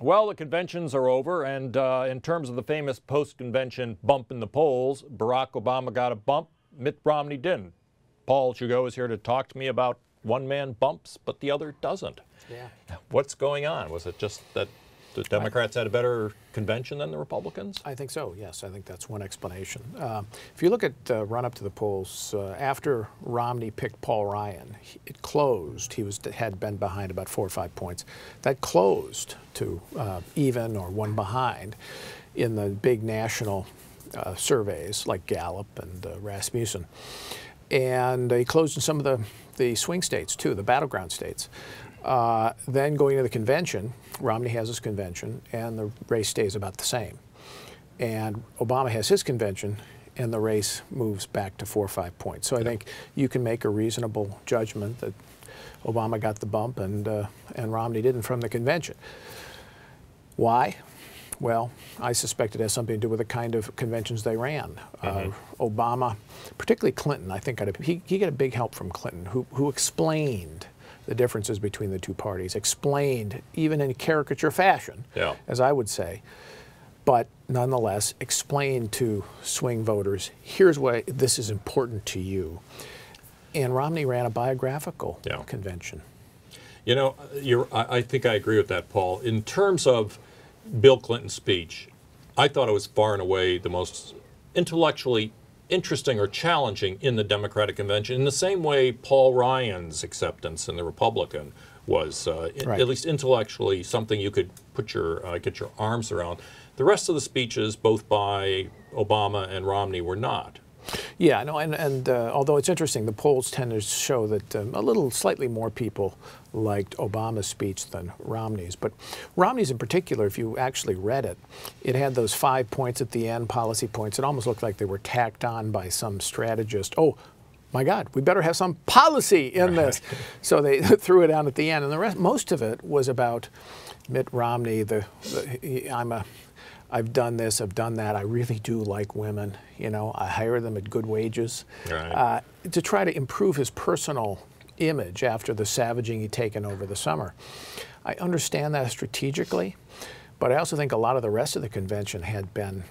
Well, the conventions are over, and in terms of the famous post-convention bump in the polls, Barack Obama got a bump, Mitt Romney didn't. Paul Gigot is here to talk to me about one man bumps, but the other doesn't. Yeah. What's going on? Was it just that the Democrats had a better convention than the Republicans? I think so, yes. I think that's one explanation. If you look at run-up to the polls, after Romney picked Paul Ryan, it closed. He had been behind about 4 or 5 points. That closed to even or one behind in the big national surveys like Gallup and Rasmussen. And he closed in some of the swing states, too, the battleground states. Then going to the convention, Romney has his convention, and the race stays about the same. And Obama has his convention, and the race moves back to 4 or 5 points. So I think you can make a reasonable judgment that Obama got the bump and Romney didn't from the convention. Why? Well, I suspect it has something to do with the kind of conventions they ran. Obama, particularly Clinton, I think he got a big help from Clinton, who explained the differences between the two parties, explained, even in caricature fashion, as I would say, but nonetheless explained to swing voters, here's why this is important to you. And Romney ran a biographical convention. You know, I think I agree with that, Paul. In terms of Bill Clinton's speech, I thought it was far and away the most intellectually interesting or challenging in the Democratic convention, in the same way Paul Ryan's acceptance in the Republican was, at least intellectually, something you could put get your arms around. The rest of the speeches, both by Obama and Romney, were not. Yeah, no, and although it's interesting, the polls tend to show that slightly more people liked Obama's speech than Romney's. But Romney's in particular, if you actually read it, it had those 5 points at the end, policy points. It almost looked like they were tacked on by some strategist. Oh, my God, we better have some policy in this. So they threw it out at the end. And the rest, most of it was about Mitt Romney, I've done this, I've done that, I really do like women, you know, I hire them at good wages. To try to improve his personal image after the savaging he'd taken over the summer. I understand that strategically, but I also think a lot of the rest of the convention had been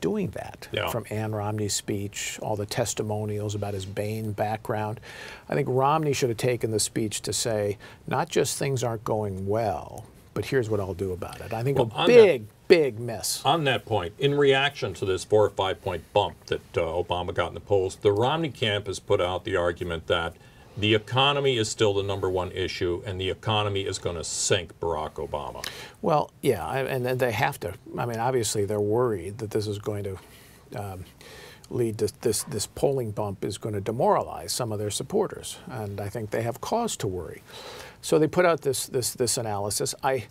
doing that. From Ann Romney's speech, all the testimonials about his Bain background. I think Romney should have taken the speech to say, not just things aren't going well, but here's what I'll do about it. I think big miss. On that point, in reaction to this 4 or 5 point bump that Obama got in the polls, the Romney camp has put out the argument that the economy is still the #1 issue, and the economy is going to sink Barack Obama. Well, yeah, and they have to. I mean, obviously, they're worried that this is going to lead to this polling bump is going to demoralize some of their supporters, and I think they have cause to worry. So they put out this analysis. I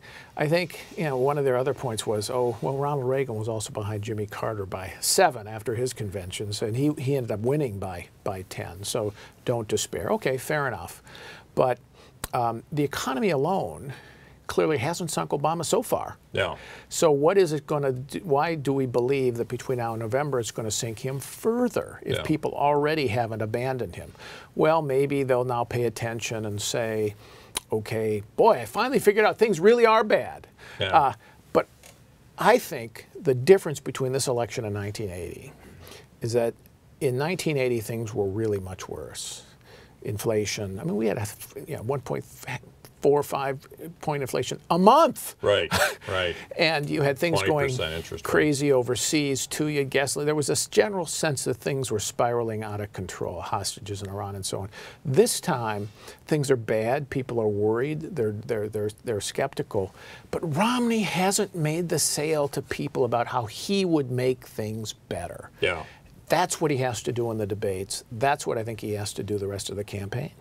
think, you know, one of their other points was, oh, well, Ronald Reagan was also behind Jimmy Carter by 7 after his conventions, and he ended up winning by 10. So don't despair. Okay, fair enough. But the economy alone clearly hasn't sunk Obama so far. So what is it going to do? Why do we believe that between now and November it's going to sink him further if people already haven't abandoned him? Well, maybe they'll now pay attention and say, okay, boy, I finally figured out things really are bad. But I think the difference between this election and 1980 is that in 1980 things were really much worse. Inflation, I mean, we had 1.4 or 5 point inflation a month. And you had things going crazy overseas too. You had gasoline. There was this general sense that things were spiraling out of control, hostages in Iran and so on. This time, things are bad. People are worried. They're skeptical. But Romney hasn't made the sale to people about how he would make things better. That's what he has to do in the debates. That's what I think he has to do the rest of the campaign.